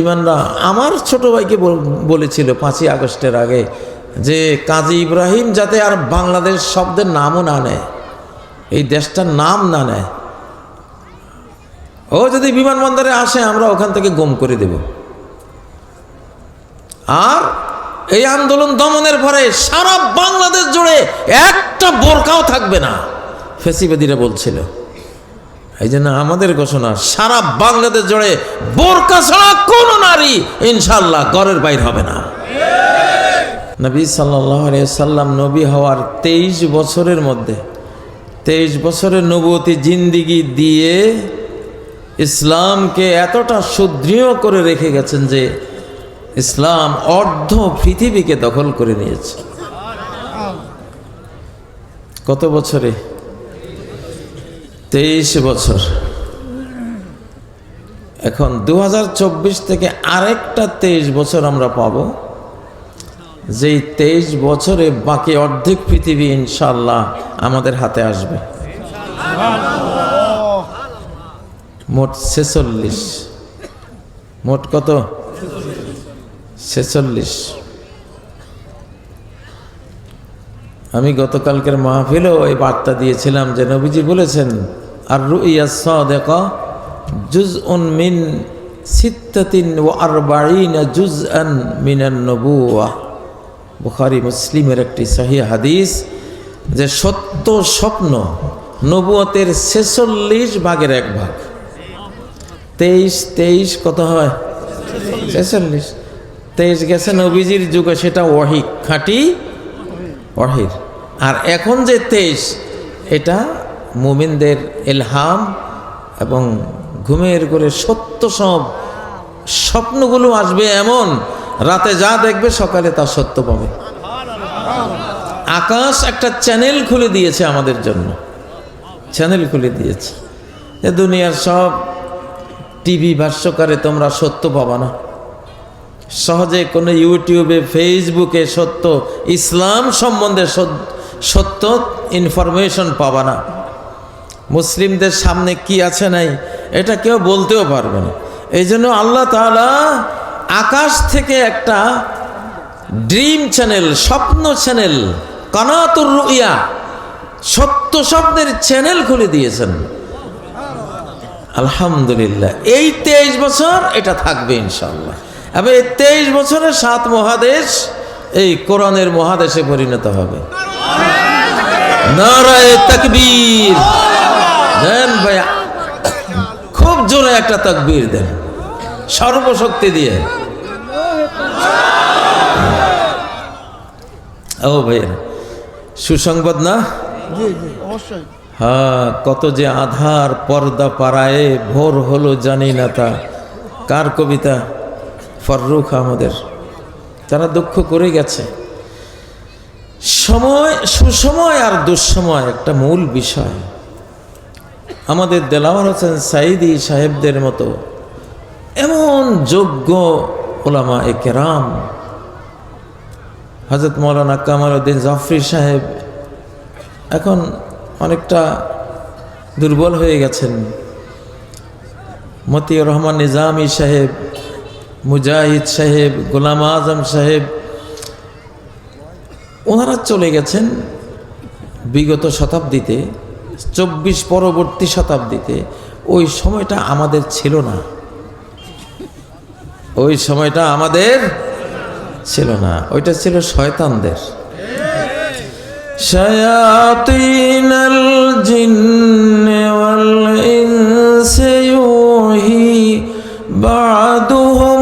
ইমানরা আমার ছোট ভাইকে বলেছিল 5ই আগস্টের আগে যে কাজী ইব্রাহিম যাতে আর বাংলাদেশ শব্দের নামও না নেয়, এই দেশটার নাম না নেয়। ও যদি বিমানবন্দরে আসে আমরা ওখান থেকে গুম করে দেব। আর এই আন্দোলন দমনের পরে সারা বাংলাদেশ জুড়ে একটা বোরকাও থাকবে না, ফেসিবাদীরা বলছিল। এই জন্য আমাদের ঘোষণা, সারা বাংলাদেশ জুড়ে বোরকা ছাড়া কোনো নারী ইনশাআল্লাহ ঘরের বাইর হবে না। নবী সাল্লাল্লাহু আলাইহি সাল্লাম নবী হওয়ার 23 বছরের মধ্যে 23 বছরের নবুয়তি জিন্দিগি দিয়ে ইসলামকে এতটা সুদৃঢ় করে রেখে গেছেন যে ইসলাম অর্ধ পৃথিবীকে দখল করে নিয়েছে। কত বছরে? 23 বছর। এখন 2024 থেকে আরেকটা 23 বছর আমরা পাবো, যেই 23 বছরে বাকি অর্ধেক পৃথিবী ইনশাআল্লাহ আমাদের হাতে আসবে। মোট 46, মোট কত? 46। আমি গতকালকের মাহফিলেও এই বার্তা দিয়েছিলাম যে নবীজি বলেছেন, আর রুইয়া সাদিকা জুজউন মিন 46 জুজআন মিনান নবুওয়াহ। বুখারী মুসলিমের একটি সহিহ হাদিস, যে সত্য স্বপ্ন নবুয়তের 46 ভাগের 1 ভাগ। 23 কত হয়? 46। 23 গেছে নবীজির যুগে, সেটা ওয়াহি, খাঁটি ওয়াহির। আর এখন যে 23, এটা মুমিনদের ইলহাম এবং ঘুমের ঘরে সত্য সব স্বপ্নগুলো আসবে, এমন রাতে যা দেখবে সকালে তা সত্য পাবে। আকাশ একটা চ্যানেল খুলে দিয়েছে আমাদের জন্য, চ্যানেল খুলে দিয়েছে যে দুনিয়ার সব টিভি ভাষ্যকারে তোমরা সত্য পাবা না, সহজে কোনো ইউটিউবে ফেসবুকে সত্য ইসলাম সম্বন্ধে সত্য ইনফরমেশন পাবা না। মুসলিমদের সামনে কি আছে নাই এটা কেউ বলতেও পারবে না। এই জন্য আল্লাহ তাআলা আকাশ থেকে একটা ড্রিম চ্যানেল, স্বপ্ন চ্যানেল, কানাতুর রুইয়া, সত্য স্বপ্নের চ্যানেল খুলে দিয়েছেন। আলহামদুলিল্লাহ। এই 23 বছর এটা থাকবে ইনশাআল্লাহ। এবং এই 23 বছরের 7 মহাদেশ এই কোরআনের মহাদেশে পরিণত হবে। নারায়ে তাকবীর দেন ভাই, খুব জোরে একটা তাকবীর দেন, সর্বশক্তি দিয়ে। ও ভাই, সুসংবাদ না? অবশ্যই। হ্যাঁ, কত যে আধার পর্দা পাড়ায় ভোর হলো জানি না তা। কার কবিতা? ফররুখ আহমদের। তারা দুঃখ করে গেছে। সময়, সুসময় আর দুঃসময় একটা মূল বিষয়। আমাদের দেলাওয়ার হোসেন সাঈদী সাহেবদের মতো এমন যোগ্য উলামা এ কেরাম, হযরত মাওলানা কামাল উদ্দিন জাফরি সাহেব এখন অনেকটা দুর্বল হয়ে গেছেন। মতিউর রহমান নিজামী সাহেব, মুজাহিদ সাহেব, গোলাম আজম সাহেব, ওনারা চলে গেছেন বিগত শতাব্দীতে, 24 পরবর্তী শতাব্দীতে। ওই সময়টা আমাদের ছিল না, ওই সময়টা আমাদের ছিল না, ওইটা ছিল শয়তানদের। শায়াতিনাল জিন্নি ওয়াল ইনসি ইউহি বা'দুহুম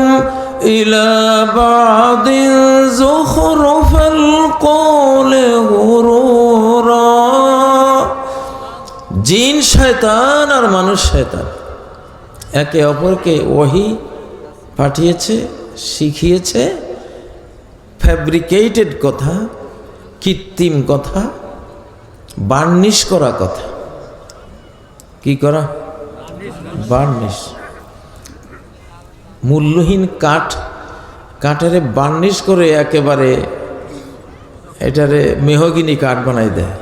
ইলা বা'দিন যুখরুফাল কওলি গুরুরা। জিন শয়তান আর মানুষ শয়তান একে অপরকে ওহী পাঠিয়েছে, শিখিয়েছে ফ্যাব্রিকেটেড কথা, কৃত্রিম কথা, বার্নিশ করা কথা। কি করা? বার্নিশ। মূল্যহীন কাঠেরে বার্নিশ করে একেবারে এটারে মেহগিনি কাঠ বানাই দেয়।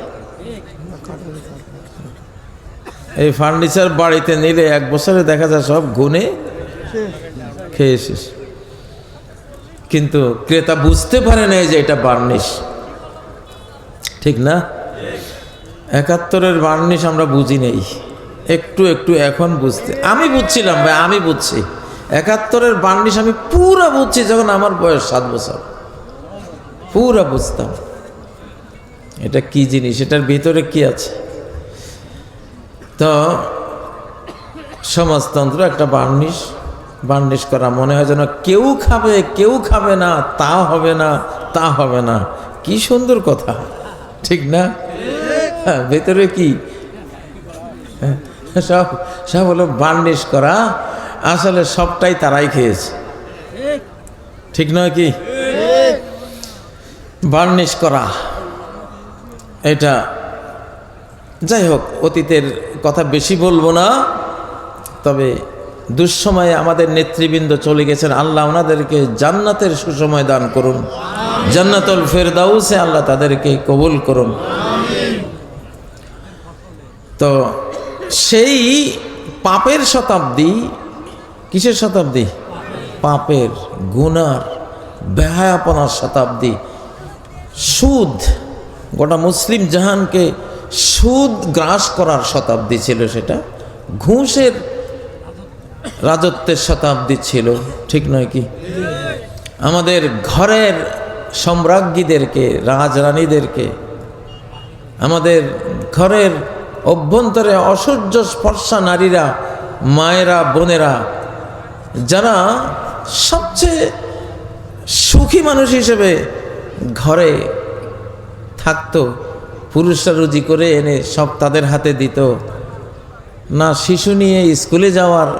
এই ফার্নিচার বাড়িতে নিলে 1 বছরে দেখা যায় সব গুনে খেয়ে শেষ। কিন্তু ক্রেতা বুঝতে পারে না যে এটা বার্নিশ, ঠিক না? 71-এর বার্নিশ আমরা বুঝি নেই, একটু একটু এখন বুঝতে, আমি বুঝছিলাম ভাই, আমি বুঝছি 71-এর বার্নিশ আমি পুরা বুঝছি যখন আমার বয়স 7 বছর, পুরা বুঝতাম এটা কি জিনিস, এটার ভিতরে কি আছে। তো সমাজতন্ত্র একটা বার্নিশ করা, মনে হয় যেন কেউ খাবে কেউ খাবে না, তা হবে না তা হবে না। কি সুন্দর কথা, ঠিক না? ভেতরে কি সব সব হলো বার্নিশ করা, আসলে সবটাই তারাই খেয়েছে, ঠিক নয় কি? বার্নিশ করা এটা, যাই হোক, অতীতের কথা বেশি বলবো না। তবে দুঃসময়ে আমাদের নেতৃবৃন্দ চলে গেছেন, আল্লাহ ওনাদেরকে জান্নাতের সুসময় দান করুন, জান্নাতুল ফেরদাউসে আল্লাহ তাদেরকে কবুল করুন। তো সেই পাপের শতাব্দী, কিসের শতাব্দী? পাপের, গুনার, বেহায়াপনার শতাব্দী। সুদ, গোটা মুসলিম জাহানকে সুদ গ্রাস করার শতাব্দী ছিল সেটা, ঘুষের রাজত্বের শতাব্দী ছিল, ঠিক নয় কি? আমাদের ঘরের সম্রাজ্ঞীদেরকে, রাজরানীদেরকে, আমাদের ঘরের অভ্যন্তরে অসহ্য স্পর্শা নারীরা, মায়েরা, বোনেরা, যারা সবচেয়ে সুখী মানুষ হিসেবে ঘরে থাকতো, পুরুষরা রুজি করে এনে সব তাদের হাতে দিত, না শিশু নিয়ে স্কুলে যাওয়ার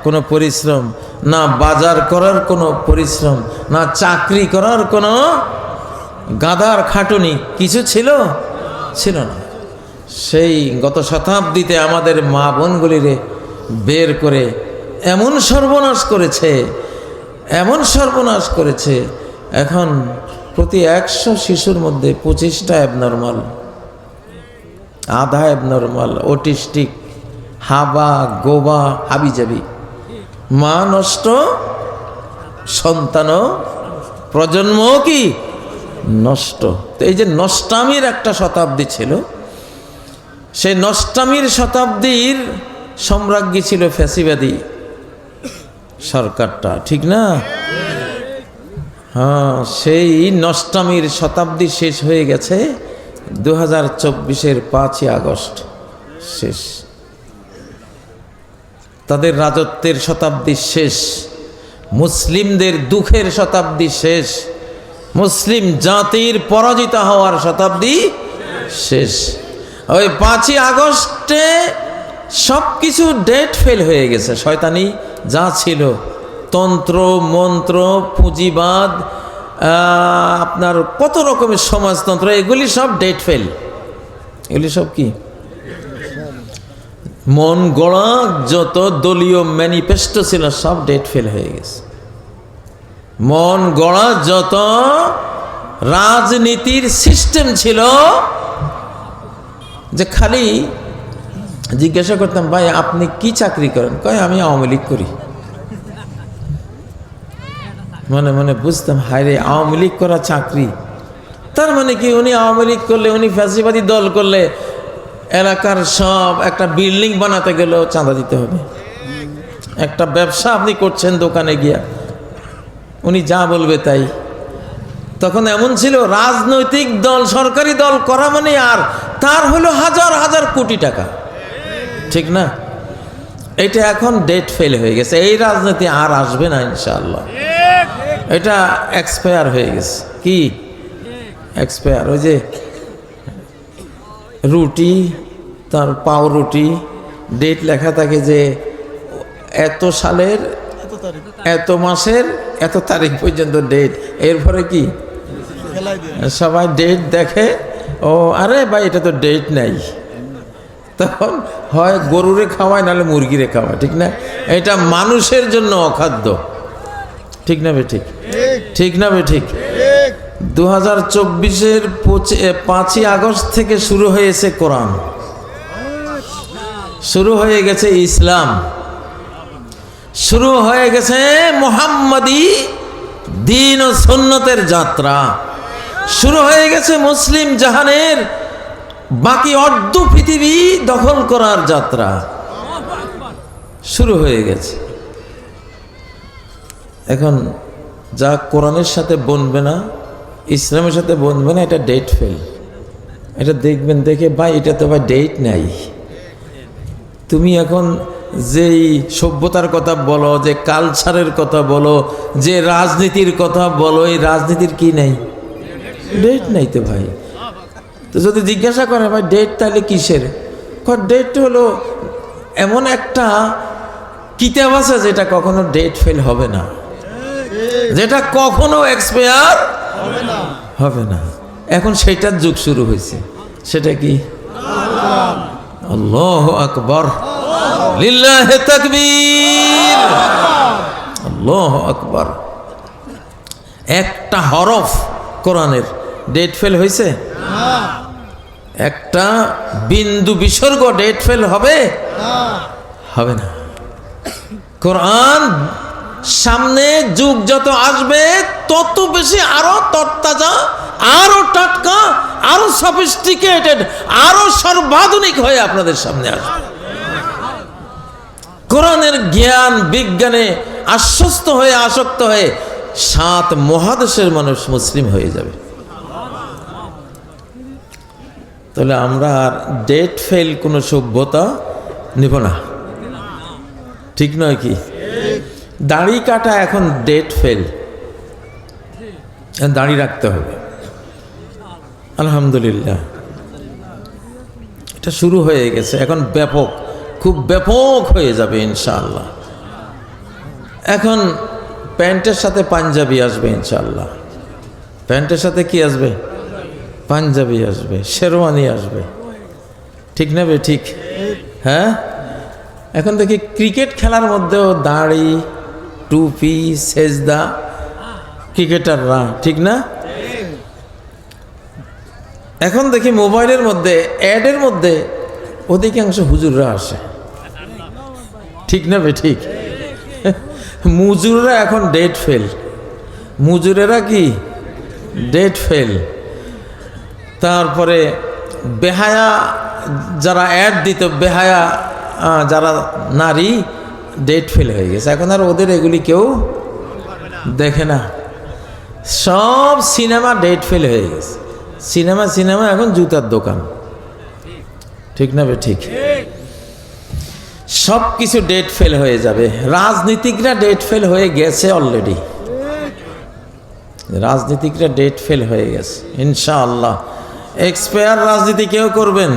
কোনো পরিশ্রম, না বাজার করার কোনো পরিশ্রম, না চাকরি করার কোনো গাদার খাটুনি কিছু ছিল না। সেই গত শতাব্দীতে আমাদের মা বোনগুলিরে বের করে এমন সর্বনাশ করেছে, এখন প্রতি 100 শিশুর মধ্যে 25টা অ্যাবনর্মাল, আধা অ্যাবনর্মাল, অটিস্টিক, হাবা গোবা হাবিজাবি। মা নষ্ট, সন্তানও, প্রজন্ম কি নষ্ট। তো এই যে নষ্টামির একটা শতাব্দী ছিল, সেই নষ্টামির শতাব্দীর সম্রাজ্ঞী ছিল ফ্যাসিবাদী সরকারটা, ঠিক না? হ্যাঁ, সেই নষ্টামির শতাব্দী শেষ হয়ে গেছে 2024-এর 5ই আগস্ট শেষ। তাদের রাজত্বের শতাব্দী শেষ, মুসলিমদের দুঃখের শতাব্দী শেষ, মুসলিম জাতির পরাজিত হওয়ার শতাব্দী শেষ। ওই 5ই আগস্টে সব কিছু ডেট ফেল হয়ে গেছে। শয়তানি যা ছিল, তন্ত্র মন্ত্র, পুঁজিবাদ, আপনার কত রকমের সমাজতন্ত্র, এগুলি সব ডেট ফেল। এগুলি সব কি? মন গড়া যত দলীয় ম্যানিফেস্টো ছিল সব ডেট ফেল হয়ে গেছে। মন গড়া যত রাজনীতির সিস্টেম ছিল, যে খালি জিজ্ঞাসা করতাম, ভাই আপনি কি চাকরি করেন? কয় আমি আওয়ামী লীগ করি। মনে মনে বুঝতাম, হায় রে, আওয়ামী লীগ করা চাকরি, তার মানে কি উনি আওয়ামী লীগ করলে, উনি ফ্যাসিবাদী দল করলে এলাকার সব একটা বিল্ডিং বানাতে গেলেও চাঁদা দিতে হবে। একটা ব্যবসা আপনি করছেন দোকানে গিয়া, উনি যা বলবে তাই। তখন এমন ছিল, রাজনৈতিক দল, সরকারি দল করা মানে আর তার হলো হাজার হাজার কোটি টাকা, ঠিক না? এটা এখন ডেট ফেল হয়ে গেছে, এই রাজনীতি আর আসবে না ইনশাআল্লাহ। এটা এক্সপায়ার হয়ে গেছে। কি এক্সপায়ার? ওই যে রুটি, তার পাউরুটি ডেট লেখা থাকে যে এত সালের, এত মাসের, এত তারিখ পর্যন্ত ডেট। এরপরে কি সবাই ডেট দেখে, ও আরে ভাই এটা তো ডেট নাই, তখন হয় গরুরে খাওয়ায়, নাহলে মুরগিরে খাওয়ায়, ঠিক না? এটা মানুষের জন্য অখাদ্য, ঠিক না বে ঠিক? ঠিক না বে ঠিক? 2024-এর 5ই আগস্ট থেকে শুরু হয়েছে কোরআন, শুরু হয়ে গেছে ইসলাম, শুরু হয়ে গেছে মুহাম্মাদি দ্বীন ও সুন্নতের যাত্রা। শুরু হয়ে গেছে মুসলিম জাহানের বাকি অর্ধ পৃথিবী দখল করার যাত্রা শুরু হয়ে গেছে। এখন যা কোরআনের সাথে বনবে না, ইসলামের সাথে বনবে না, এটা ডেট ফেল। এটা দেখবেন, দেখে ভাই এটা তো ভাই ডেট নাই। তুমি এখন যেই সভ্যতার কথা বলো, যে কালচারের কথা বলো, যে রাজনীতির কথা বলো, এই রাজনীতির কি নাই? ডেট নাই তো ভাই। তো যদি জিজ্ঞাসা করে ভাই ডেট তাহলে কিসের, ডেট হলো এমন একটা কিতাব আছে যেটা কখনো ডেট ফেল হবে না, যেটা কখনো এক্সপায়ার হবে না। এখন সেটার যুগ শুরু হয়েছে। সেটা কি? আল্লাহু আকবার, লিল্লাহি তাকবীর, আল্লাহু আকবার। একটা হরফ কোরআনের ডেট ফেল হয়েছে? একটা বিন্দু বিসর্গ ডেট ফেল হবে? হবে না। কোরআন সামনে যুগ যত আসবে তত বেশি আরো তরতাজা, আরো টাটকা, আরো সফিস্টিকেটেড, আরো সর্বাধুনিক হয়ে আপনাদের সামনে আসবে। কোরআনের জ্ঞান বিজ্ঞানে আশ্বস্ত হয়ে, আসক্ত হয়ে 7 মহাদেশের মানুষ মুসলিম হয়ে যাবে। তাহলে আমরা আর ডেট ফেল কোনো সভ্যতা নিব না, ঠিক নয় কি? দাড়ি কাটা এখন ডেট ফেল, দাড়ি রাখতে হবে। আলহামদুলিল্লাহ, এটা শুরু হয়ে গেছে, এখন ব্যাপক, খুব ব্যাপক হয়ে যাবে ইনশাআল্লাহ। এখন প্যান্টের সাথে পাঞ্জাবি আসবে ইনশাআল্লাহ। প্যান্টের সাথে কি আসবে? পাঞ্জাবি আসবে, শেরওয়ানি আসবে, ঠিক না বে ঠিক? হ্যাঁ, এখন দেখি ক্রিকেট খেলার মধ্যেও দাড়ি, টুপি, সেজদা, ক্রিকেটাররা, ঠিক না? এখন দেখি মোবাইলের মধ্যে অ্যাডের মধ্যে অধিকাংশ হুজুররা আসে, ঠিক না বে ঠিক? মুজুররা এখন ডেট ফেল, মুজুরেরা কি ডেট ফেল। তারপরে বেহায়া যারা অ্যাড দিত, বেহায়া যারা নারী, ডেট ফেল হয়ে গেছে। এখন আর ওদের এগুলি কেউ দেখে না, সব সিনেমা ডেট ফেল হয়ে গেছে। সিনেমা এখন জুতার দোকান, ঠিক না বে ঠিক? সব কিছু ডেট ফেল হয়ে যাবে। রাজনীতিকরা ডেট ফেল হয়ে গেছে অলরেডি, রাজনীতিকরা ডেট ফেল হয়ে গেছে ইনশাআল্লাহ। এক্সপায়ার রাজনীতি কেউ করবেন?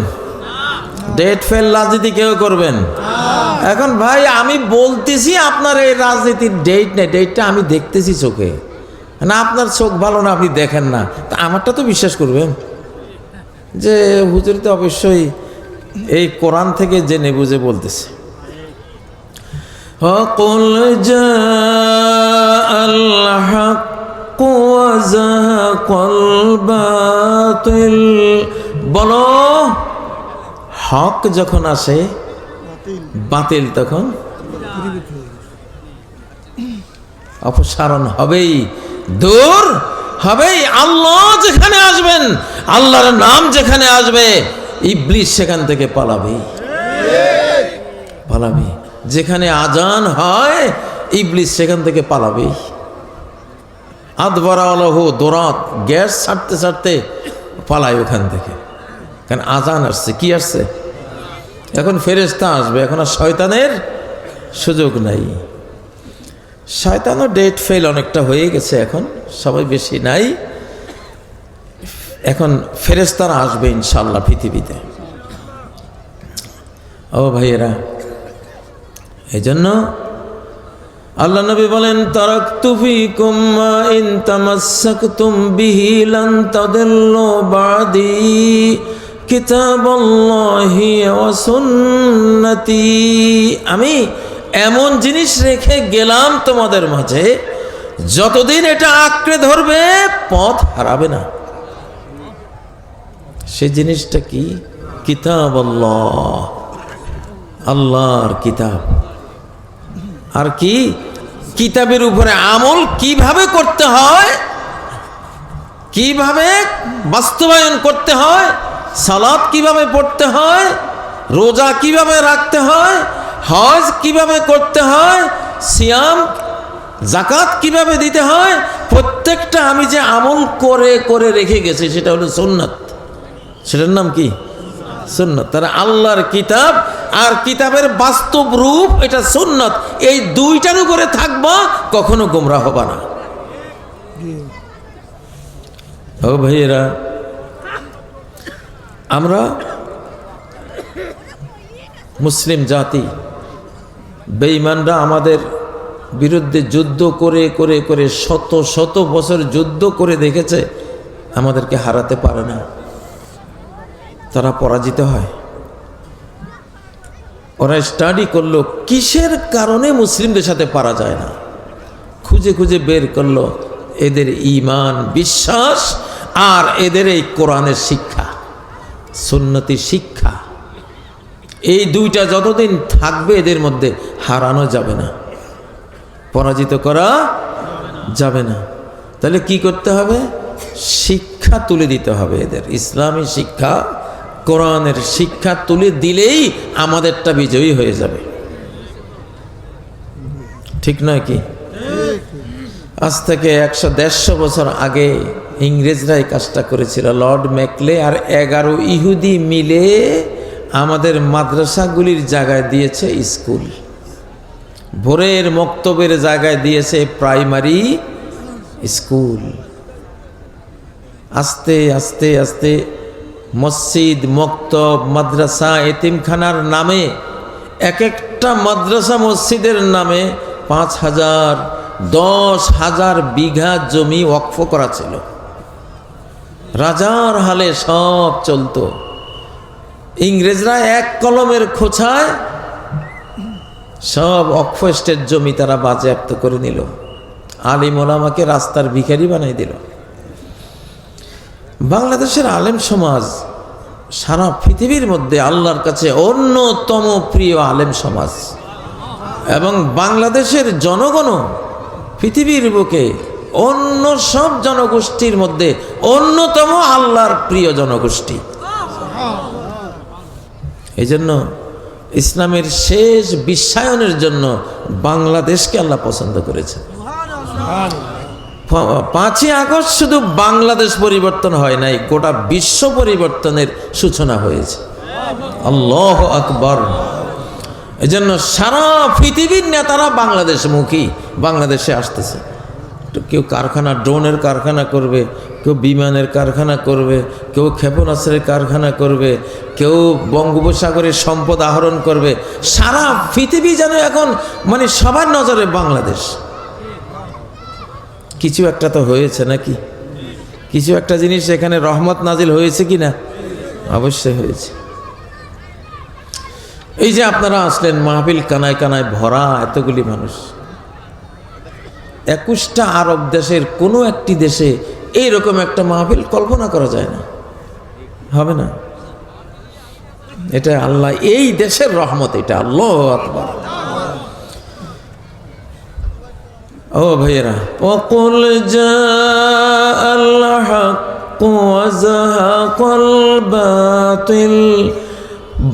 ডেট ফেল রাজনীতি কেউ করবেন? এখন ভাই আমি বলতেছি আপনার এই রাজনীতির ডেট নেই, ডেটটা আমি দেখতেছি চোখে না। আপনার চোখ ভালো না, আপনি দেখেন না, তা আমারটা তো বিশ্বাস করবেন যে হুজুর তো অবশ্যই এই কোরআন থেকে জেনে বুঝে বলতেছে। وَقُلْ جَاءَ الْحَقُّ وَزَهَقَ الْبَاطِلُ। বলো, হক যখন আসে বাতিল তখন অপসারণ হবেই, দূর হবেই। আল্লাহ যেখানে আসবেন, আল্লাহর নাম যেখানে আসবে, ইবলিস সেখান থেকে পালাবে, পালাবে। যেখানে আজান হয় ইবলিস সেখান থেকে পালাবে। আদবারা আলাহু দোরাত, গ্যাস ছাড়তে ছাড়তে পালায় ওখান থেকে, কারণ আজান আসছে। কি আসছে? এখন ফেরেশতা আসবে, এখন আর শয়তানের সুযোগ নাই। শয়তানও ডেট ফেল অনেকটা হয়ে গেছে, এখন সবাই বেশি নাই। এখন ফেরেশতারা আসবে ইনশাআল্লাহ পৃথিবীতে। ও ভাইয়েরা, এই জন্য আল্লাহ নবী বলেন, তারাকতু ফীকুম মা ইন তামাসসাকতুম বিহি লান তাদিল্লু বাদি কিতাবাল্লাহি ওয়া সুন্নতি। আমি এমন জিনিস রেখে গেলাম তোমাদের মাঝে, যতদিন এটা আঁকড়ে ধরবে পথ হারাবে না। সেই জিনিসটা কি? কিতাবাল্লাহ, আল্লাহর কিতাব। আর কি কিতাবের উপরে আমল কিভাবে করতে হয়, কিভাবে বাস্তবায়ন করতে হয়, সালাত কিভাবে পড়তে হয়, রোজা কিভাবে রাখতে হয়, হজ কিভাবে করতে হয়, সিয়াম যাকাত কিভাবে দিতে হয়, প্রত্যেকটা আমি যে আমল করে করে রেখে গেছি সেটা হলো সুন্নাত। সেটার নাম কি? সুন্নাত। তারা আল্লাহর কিতাব আর কিতাবের বাস্তব রূপ, এটা সুন্নাত। এই দুইটার উপরে থাকবা, কখনো গোমরাহ হবা না। ও ভাইয়েরা, আমরা মুসলিম জাতি, বেঈমানরা আমাদের বিরুদ্ধে যুদ্ধ করে করে করে শত শত বছর যুদ্ধ করে দেখেছে, আমাদেরকে হারাতে পারে না। তারা পরাজিত হয়। ওরা স্টাডি করলো কিসের কারণে মুসলিমদের সাথে পারা যায় না, খুঁজে খুঁজে বের করলো এদের ঈমান, বিশ্বাস, আর এদের এই কোরআনের শিক্ষা, সুন্নতি শিক্ষা। এই দুইটা যতদিন থাকবে এদের মধ্যে, হারানো যাবে না, পরাজিত করা যাবে না। তাহলে কি করতে হবে? শিক্ষা তুলে দিতে হবে এদের, ইসলামী শিক্ষা, কোরআনের শিক্ষা তুলে দিলেই আমাদেরটা বিজয়ী হয়ে যাবে। ঠিক নয় কি? আজ থেকে 100-150 বছর আগে ইংরেজরা এই কাজটা করেছিল। লর্ড ম্যাকলে আর 11 ইহুদি মিলে আমাদের মাদ্রাসাগুলির জায়গায় দিয়েছে স্কুল, ভোরের মক্তবের জায়গায় দিয়েছে প্রাইমারি স্কুল। আস্তে আস্তে আস্তে মসজিদ, মক্তব, মাদ্রাসা, এতিমখানার নামে, এক একটা মাদ্রাসা মসজিদের নামে 5,000-10,000 বিঘা জমি ওয়াকফ করা ছিল। রাজার হালে সব চলতো। ইংরেজরা এক কলমের খোঁচায় সব ওয়াকফ এস্টেট জমি তারা বাজেয়াপ্ত করে নিল, আলিম ওলামাকে রাস্তার ভিখারি বানাই দিল। বাংলাদেশের আলেম সমাজ সারা পৃথিবীর মধ্যে আল্লাহর কাছে অন্যতম প্রিয় আলেম সমাজ, এবং বাংলাদেশের জনগণও পৃথিবীর বুকে অন্য সব জনগোষ্ঠীর মধ্যে অন্যতম আল্লাহর প্রিয় জনগোষ্ঠী। এই জন্য ইসলামের শেষ বিশ্বায়নের জন্য বাংলাদেশকে আল্লাহ পছন্দ করেছেন। 5ই আগস্ট শুধু বাংলাদেশ পরিবর্তন হয় নাই, গোটা বিশ্ব পরিবর্তনের সূচনা হয়েছে। আল্লাহু আকবার। এই জন্য সারা পৃথিবীর নেতারা বাংলাদেশমুখী, বাংলাদেশে আসতেছে। কেউ কারখানা, ড্রোনের কারখানা করবে, কেউ বিমানের কারখানা করবে, কেউ ক্ষেপণাস্ত্রের কারখানা করবে, কেউ বঙ্গোপসাগরের সম্পদ আহরণ করবে। সারা পৃথিবী যেন এখন মানে সবার নজরে বাংলাদেশ। কিছু একটা তো হয়েছে নাকি? কিছু একটা জিনিস এখানে রহমত নাজিল হয়েছে কি না? অবশ্যই হয়েছে। এই যে আপনারা আসলেন, মাহফিল কানায় কানায় ভরা, এতগুলি মানুষ। 21টা আরব দেশের কোনো একটি দেশে এইরকম একটা মাহফিল কল্পনা করা যায় না, হবে না। এটা আল্লাহ, এই দেশের রহমত, এটা আল্লাহু আকবার। ও ভাইয়েরা, ওয়াকুল জাআল হাক্কু ওয়া যাহাকাল বাতিল।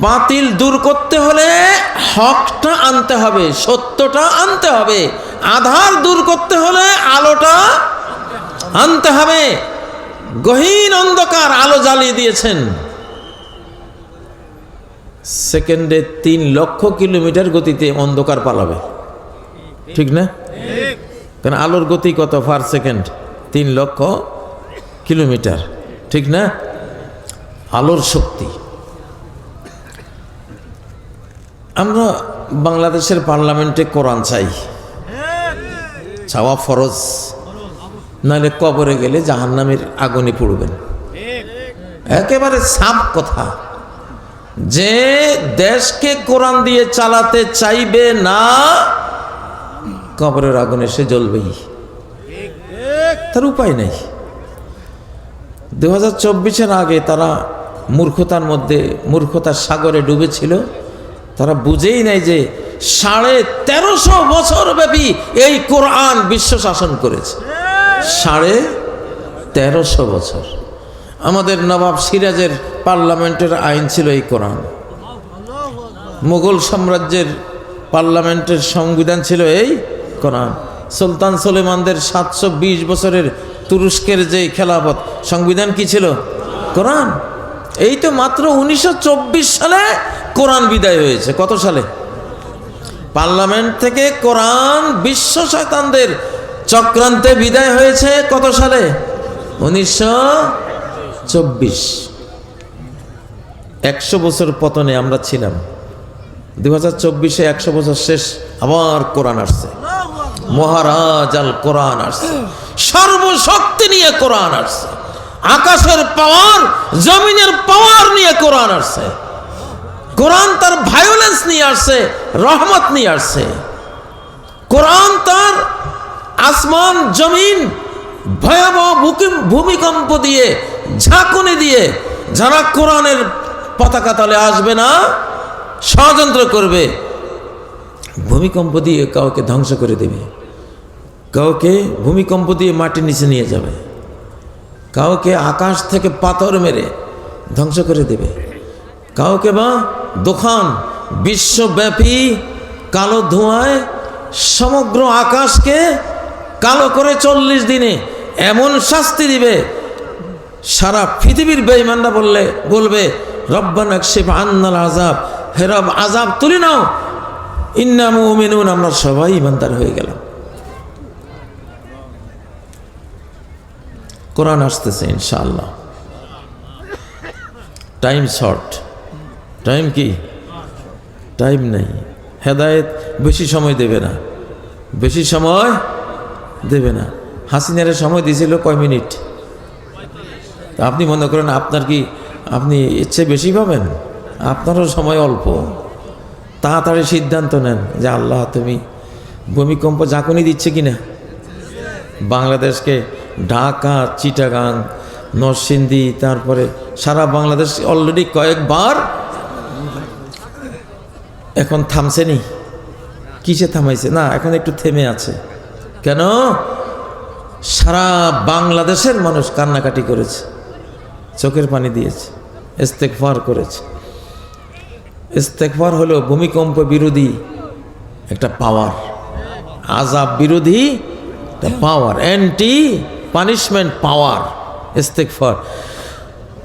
বাতিল দূর করতে হলে হকটা আনতে হবে, সত্যটা আনতে হবে। আধার দূর করতে হলে আলোটা আনতে হবে। গহীন অন্ধকার আলো জ্বালিয়ে দিয়েছেন। সেকেন্ডে 3 লক্ষ কিলোমিটার গতিতে অন্ধকার পালাবে, ঠিক না? কারণ আলোর গতি কত পার সেকেন্ড? 3 লক্ষ কিলোমিটার, ঠিক না? আলোর শক্তি। আমরা বাংলাদেশের পার্লামেন্টে কোরআন চাই, চাওয়া ফরজ, নাহলে কবরে গেলে জাহান্নামের আগুনে পড়বেন। একেবারে সাফ কথা, যে দেশকে কোরআন দিয়ে চালাতে চাইবে না, কবরের আগুনে সে জ্বলবেই, তার উপায় নেই। 2024-এর আগে তারা মূর্খতার মধ্যে, মূর্খতার সাগরে ডুবেছিল। তারা বুঝেই নাই যে 1350 বছর ব্যাপী এই কোরআন বিশ্ব শাসন করেছে। 1350 বছর। আমাদের নবাব সিরাজের পার্লামেন্টের আইন ছিল এই কোরআন। মুঘল সাম্রাজ্যের পার্লামেন্টের সংবিধান ছিল এই কোরআন। সুলতান সুলেমানদের 720 বছরের তুরস্কের যে খেলাফত সংবিধান কি ছিল? কোরআন। এই তো মাত্র 1924 সালে কোরআন বিদায় হয়েছে। কত সালে? পার্লামেন্ট থেকে কোরআন বিশ্ব শয়তানদের চক্রান্তে বিদায় হয়েছে কত সালে? 1924। 100 বছর পতনে আমরা ছিলাম। 2024-এ 100 বছর শেষ, আবার কোরআন আসছে। মহারাজ আল কোরআন আসছে, সর্বশক্তি নিয়ে কোরআন আসছে, আকাশের পাওয়ার জমিনের পাওয়ার নিয়ে কোরআন আসছে। কোরআন তার ভায়োলেন্স নিয়ে আসছে, রহমত নিয়ে আসছে। কোরআন তার আসমান জমিন ভয়াবহ ভূমিকম্প দিয়ে, ঝাঁকুনি দিয়ে, যারা কোরআনের পতাকা তলে আসবে না, ষড়যন্ত্র করবে, ভূমিকম্প দিয়ে কাউকে ধ্বংস করে দেবে, কাউকে ভূমিকম্প দিয়ে মাটির নিচে নিয়ে যাবে, কাউকে আকাশ থেকে পাথর মেরে ধ্বংস করে দেবে, কাউকে বা দোকান বিশ্বব্যাপী কালো ধোঁয়ায় সমগ্র আকাশকে কালো করে 40 দিনে এমন শাস্তি দিবে, সারা পৃথিবীর বেঈমানরা বলবে রব্বানা কশিফ আন্নাল আযাব, হে রব আযাব তুলে নাও, ইন্না মুমিনুন, আমরা সবাই ইমানদার হয়ে গেলাম। কোরআন আসতেছে ইনশাআল্লাহ। টাইম শর্ট, টাইম কি? টাইম নেই। হেদায়েত বেশি সময় দেবে না, বেশি সময় দেবে না। হাসিনারে সময় দিয়েছিল কয় মিনিট? আপনি মনে করেন আপনার কি আপনি ইচ্ছে বেশি পাবেন? আপনারও সময় অল্প। তাড়াতাড়ি সিদ্ধান্ত নেন যে আল্লাহ তুমি ভূমিকম্প ঝাঁকুনি দিচ্ছে কিনা। বাংলাদেশকে ঢাকা, চিটাগাং, নরসিংদী, তারপরে সারা বাংলাদেশ অলরেডি কয়েকবার এখন থামছেনি। কিসে থামাইছে? না, এখন একটু থেমে আছে। কেন? সারা বাংলাদেশের মানুষ কান্নাকাটি করেছে, চোখের পানি দিয়েছে, ইস্তেগফার করেছে। ইস্তেগফার হলো ভূমিকম্প বিরোধী একটা পাওয়ার, আযাব বিরোধী একটা পাওয়ার, অ্যান্টি পানিশমেন্ট পাওয়ার ইস্তেগফার।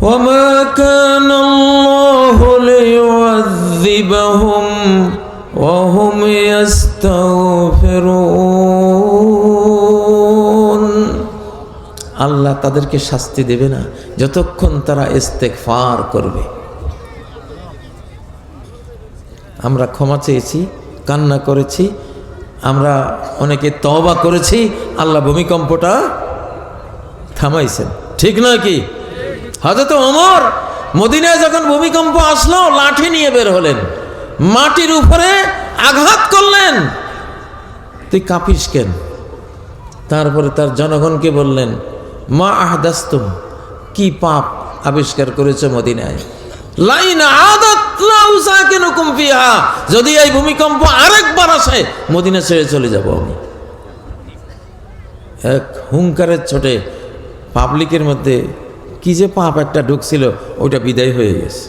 ওয়ামা কানা আল্লাহু লিয়ুযযিবাহুম ওয়া হুম ইস্তাগফিরুন। আল্লাহ তাদেরকে শাস্তি দেবে না যতক্ষণ তারা ইস্তেগফার করবে। আমরা ক্ষমা চেয়েছি, কান্না করেছি, আমরা অনেকে তওবা করেছি, আল্লাহ ভূমিকম্পটা থামাইছেন। ঠিক নয় কি? হযরত ওমর মদিনায় যখন ভূমিকম্প আসলো, লাঠি নিয়ে বের হলেন, মাটির উপরে আঘাত করলেন। তুই কাঁপিস কেন? তারপরে তার জনগণকে বললেন মা আহদাসতুম, কি পাপ আবিষ্কার করেছে মদিনায়। লাইনা আদাত লাউ সাকিনুকুম ফিহা, যদি এই ভূমিকম্প আরেকবার আসে মদিনা ছেড়ে চলে যাব আমি। এক হুঙ্কারের ছোটে পাবলিকের মধ্যে কি যে পাপ একটা ঢুকছিল, ওইটা বিদায় হয়ে গেছে,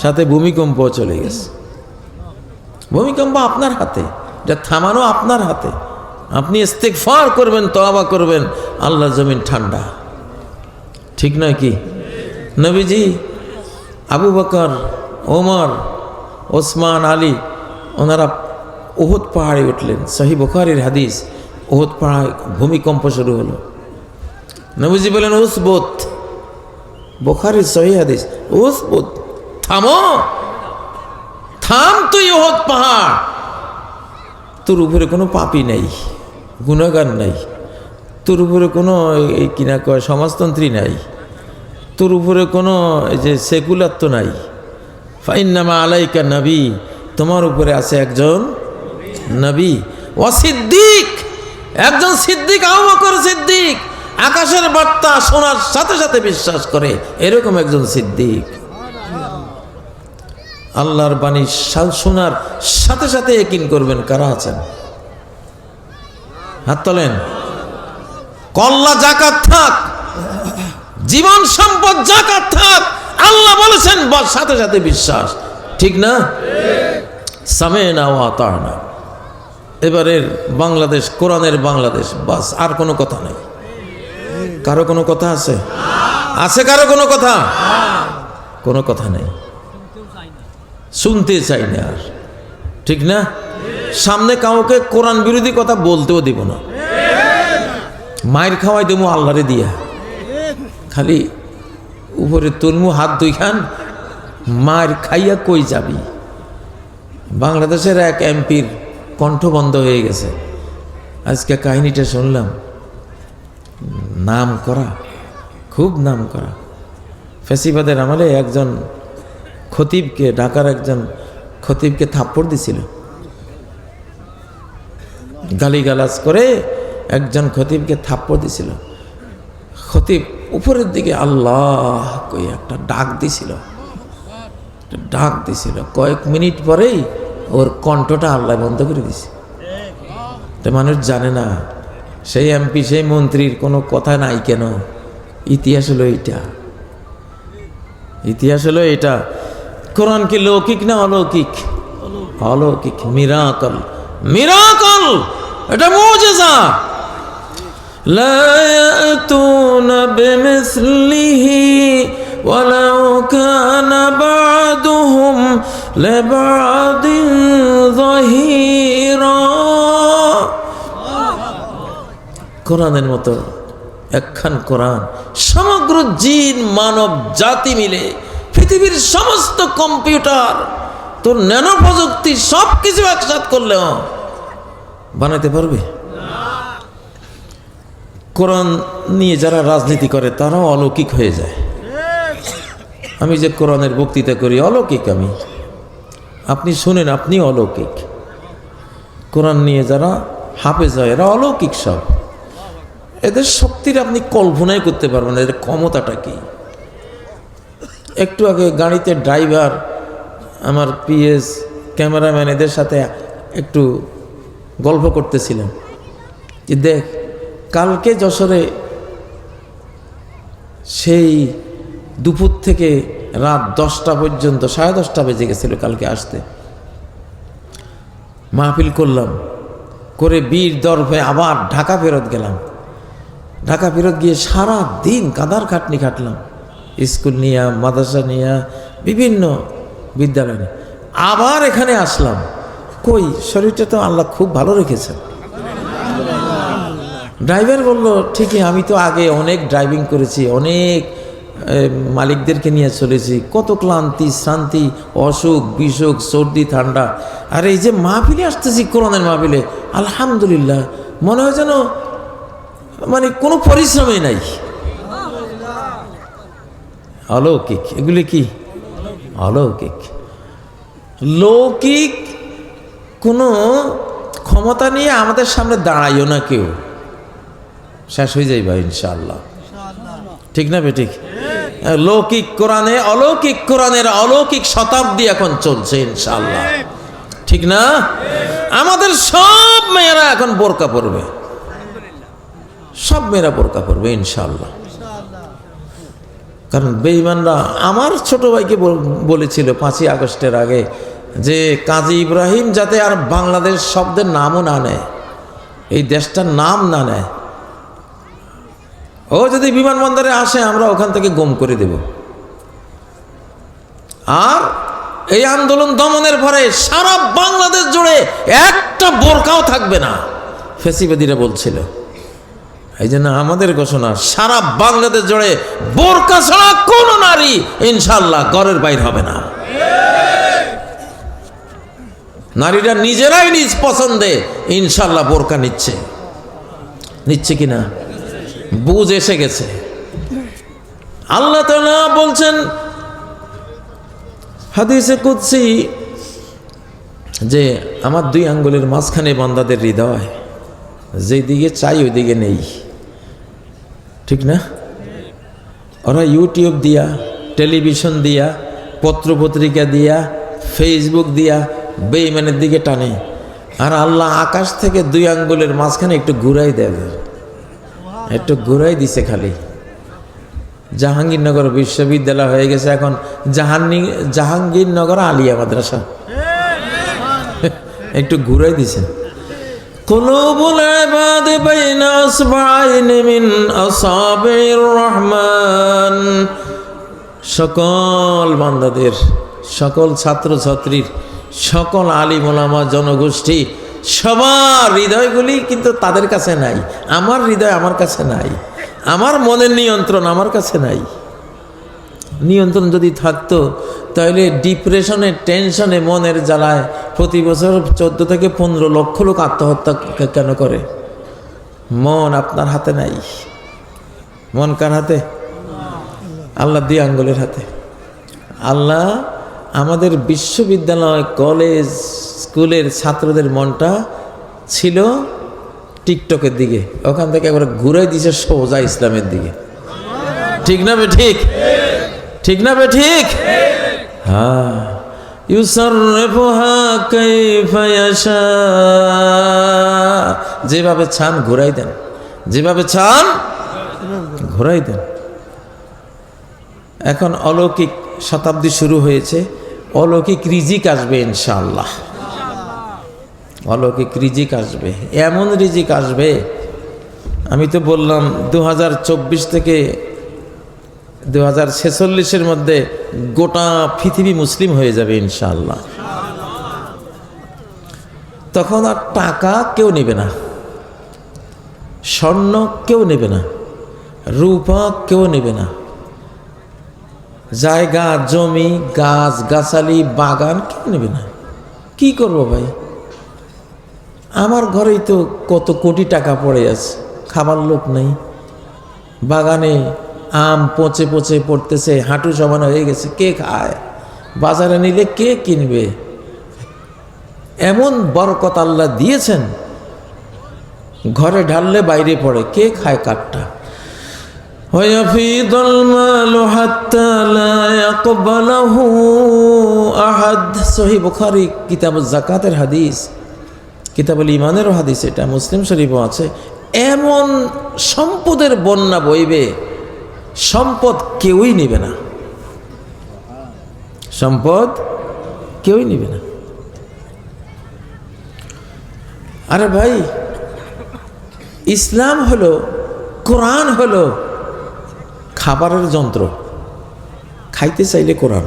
সাথে ভূমিকম্প চলে গেছে। ভূমিকম্প আপনার হাতে, এটা থামানো আপনার হাতে। আপনি ইস্তেগফার করবেন, তওবা করবেন, আল্লাহর জমিন ঠান্ডা। ঠিক নয় কি? নবীজি আবু বকর, ওমর, ওসমান, আলী, ওনারা উহুদ পাহাড়ে উঠলেন। সহিহ বুখারীর হাদিস, উহুদ পাহাড়ে ভূমিকম্প শুরু হলো। নবীজি বলেন উসবুত, বুখারীর সহিহ হাদিস, উসবুত, থামো, থাম তুই উহুদ পাহাড়। তোর উপরে কোনো পাপই নাই, গুনাহগার নাই, তোর উপরে কোনো এই কিনা কয় সমাজতন্ত্রী নাই, তোর উপরে কোনো এই যে সেকুলার তো নাই। ফাইন্নামা আলাইকা নবী, তোমার উপরে আছে একজন নবী, ওয়া সিদ্দিক, একজন সিদ্দিক, আবু বকর সিদ্দিক, আকাশের বার্তা শোনার সাথে সাথে বিশ্বাস করে, এরকম একজন সিদ্দিক। আল্লাহর বাণী শোনার সাথে সাথে ইয়াকিন করবেন। কারা আছেন? হাত তোলেন। কল্লা জাকাত থাক, জীবন সম্পদ জাকাত থাক, আল্লাহ বলেছেন সাথে সাথে বিশ্বাস। ঠিক না? সামেনা ওয়া আতানা। এবারের বাংলাদেশ কোরআনের বাংলাদেশ, বাস, আর কোনো কথা নেই। কারো কোনো কথা আছে? আছে কারো কোনো কথা? কোনো কথা নেই, শুনতে চাই না আর। ঠিক না? সামনে কাউকে কোরআন বিরোধী কথা বলতেও দিব না। মায়ের খাওয়াই দেবো আল্লাহরে দিয়া, খালি উপরে তুলমু হাত দুই খান, মায়ের খাইয়া কই যাবি। বাংলাদেশের এক এমপির কণ্ঠ বন্ধ হয়ে গেছে। আজকে কাহিনীটা শুনলাম, নাম করা, খুব নাম করা ফ্যাসিবাদের আমলে একজন খতিবকে, ঢাকার একজন খতিবকে থাপ্পড় দিছিল, গালিগালাজ করে একজন খতিবকে থাপ্পড় দিছিল। খতিব উপরের দিকে আল্লাহ কই একটা ডাক দিছিল, কয়েক মিনিট পরেই ওর কণ্ঠটা আল্লাহ বন্ধ করে দিছে। তো মানুষ জানে না সেই এমপি সেই মন্ত্রীর কোনো কথা নাই কেন। ইতিহাস হলো এইটা, ইতিহাস হলো এটা। কোরআন কি লৌকিক না অলৌকিক? অলৌকিক, মিরাকল, মিরাকল, এটা মুজিজা। লা ইয়াতুনা বিমিসলিহি ওয়ালাউ কানা বা'দুহুম লিবা'দিন যাহিরা। কোরআনের মতো একখান কোরআন সমগ্র জিন মানব জাতি মিলে, পৃথিবীর সমস্ত কম্পিউটার, তোর ন্যানো প্রযুক্তি সব কিছু একসাথ করলেও বানাতে পারবে? কোরআন নিয়ে যারা রাজনীতি করে তারাও অলৌকিক হয়ে যায়। আমি যে কোরআনের বক্তৃতা করি অলৌকিক, আমি, আপনি শুনেন, আপনি অলৌকিক। কোরআন নিয়ে যারা হাফেজ হয় এরা অলৌকিক সব। এদের শক্তির আপনি কল্পনাই করতে পারবেন না, এদের ক্ষমতাটা কি। একটু আগে গাড়িতে ড্রাইভার, আমার পিএস, ক্যামেরাম্যান, এদের সাথে একটু গল্প করতেছিলাম যে দেখ, কালকে যশোরে সেই দুপুর থেকে রাত 10টা পর্যন্ত, 10:30 বেজে গেছিল কালকে আসতে। মাহফিল করলাম, করে বীর দরফে আবার ঢাকা ফেরত গেলাম। ঢাকা ফেরত গিয়ে সারা দিন কাদার খাটনি খাটলাম, স্কুল নিয়ে, মাদ্রাসা নিয়ে, বিভিন্ন বিদ্যালয় নিয়ে। আবার এখানে আসলাম, কই শরীরটা তো আল্লাহ খুব ভালো রেখেছে। ড্রাইভার বলল ঠিকই, আমি তো আগে অনেক ড্রাইভিং করেছি, অনেক মালিকদেরকে নিয়ে চলেছি, কত ক্লান্তি, শ্রান্তি, অসুখ বিসুখ, সর্দি ঠান্ডা, আর এই যে মাহফিলে আসতেছি, কোরআনের মাহফিলে, আলহামদুলিল্লাহ, মনে হয় যেন মানে কোনো পরিশ্রমই নাই। অলৌকিক, এগুলি কি অলৌকিক। লৌকিক কোনো ক্ষমতা নিয়ে আমাদের সামনে দাঁড়াইও না কেউ, শেষ হয়ে যাইবা ইনশাআল্লাহ। ঠিক না বেঠিক? লৌকিক কোরআনে, অলৌকিক কোরআনের অলৌকিক শতাব্দী এখন চলছে ইনশাআল্লাহ। ঠিক না? আমাদের সব মেয়েরা এখন বোরকা পরবে, সব মেয়েরা বোরকা পরবে ইনশাআল্লাহ। কারণ বেঈমানরা, আমার ছোট ভাইকে বলেছিল 5ই আগস্টের আগে যে কাজী ইব্রাহিম যাতে আর বাংলাদেশ শব্দের নামও না নেয়, এই দেশটার নাম না নেয়। ও যদি বিমানবন্দরে আসে আমরা ওখান থেকে গুম করে দেব। আর এই আন্দোলন দমনের পরে সারা বাংলাদেশ জুড়ে একটা বোরকাও থাকবে না, ফ্যাসিবাদীরা বলছিল। এই জন্য আমাদের ঘোষণা, সারা বাংলাদেশ জুড়ে বোরকা ছাড়া কোনো নারী ইনশাআল্লাহ ঘরের বাইর হবে না। নারীরা নিজেরাই নিজ পছন্দে ইনশাআল্লাহ বোরকা নিচ্ছে কিনা বুঝ এসে গেছে। আল্লাহ তাআলা বলছেন হাদিসে কুদসি যে আমার 2 আঙ্গুলের মাঝখানে বান্দাদের হৃদয়, যেদিকে চাই ওই দিকে নেই। ঠিক না? ওরা ইউটিউব দিয়া, টেলিভিশন দিয়া, পত্রপত্রিকা দিয়া, ফেসবুক দিয়া বেঈমানের দিকে টানে, আর আল্লাহ আকাশ থেকে 2 আঙ্গুলের মাঝখানে একটু ঘুরাই দেবে, একটু ঘুরাই দিছে খালি। জাহাঙ্গীরনগর বিশ্ববিদ্যালয় হয়ে গেছে এখন জাহাঙ্গীরনগর আলিয়া মাদ্রাসা, একটু ঘুরাই দিছে। কুলুবুল ইবাদি বাইনা আসবাইন মিন আসাবির রহমান, সকল বান্দাদের, সকল ছাত্রছাত্রীর, সকল আলিম ওলামা জনগোষ্ঠী, সবার হৃদয়গুলি কিন্তু তাদের কাছে নাই। আমার হৃদয় আমার কাছে নাই, আমার মনের নিয়ন্ত্রণ আমার কাছে নাই। নিয়ন্ত্রণ যদি থাকতো তাহলে ডিপ্রেশনে, টেনশনে, মনের জ্বালায় প্রতি বছর 14 থেকে 15 লক্ষ লোক আত্মহত্যা কেন করে? মন আপনার হাতে নাই। মন কার হাতে? আল্লাহ 2 আঙ্গুলের হাতে। আল্লাহ আমাদের বিশ্ববিদ্যালয়, কলেজ, স্কুলের ছাত্রদের মনটা ছিল টিকটকের দিকে, ওখান থেকে একবার ঘুরাই দিছে সোজা ইসলামের দিকে। ঠিক না বে ঠিক? ঠিক না বে ঠিক? হ্যাঁ, ইউসাররিফুহা কাইফা ইয়াশা, যেভাবে চান ঘুরাই দেন, যেভাবে চান ঘুরাই দেন। এখন অলৌকিক শতাব্দী শুরু হয়েছে, অলৌকিক রিজিক আসবে ইনশাআল্লাহ। অলৌকিক রিজিক আসবে, এমন রিজিক আসবে। আমি তো বললাম 2024 থেকে 2046-এর মধ্যে গোটা পৃথিবী মুসলিম হয়ে যাবে ইনশাআল্লাহ। তখন আর টাকা কেউ নেবে না, স্বর্ণ কেউ নেবে না, রূপা কেউ নেবে না, জায়গা জমি গাছ গাছালি বাগান কেউ নেবে না। কি করবো ভাই? আমার ঘরেই তো কত কোটি টাকা পড়ে আছে, খাবার লোক নেই, বাগানে আম পচে পচে পড়তেছে, হাঁটু সমান হয়ে গেছে, কে খায়? বাজারে নিলে কে কিনবে? এমন বরকত আল্লাহ দিয়েছেন, ঘরে ঢাললে বাইরে পড়ে, কে খায় কাঠটা? ويفيض المال حتى لا يقبله أحد, সহিহ বুখারী কিতাবুজ যাকাতের হাদিস, কিতাবুল ঈমানেরও হাদিস, এটা মুসলিম শরীফও আছে। এমন সম্পদের বন্যা বইবে, সম্পদ কেউই নেবে না, সম্পদ কেউই নেবে না। আরে ভাই, ইসলাম হলো, কোরআন হলো খাবারের যন্ত্র। খাইতে চাইলে কোরআন,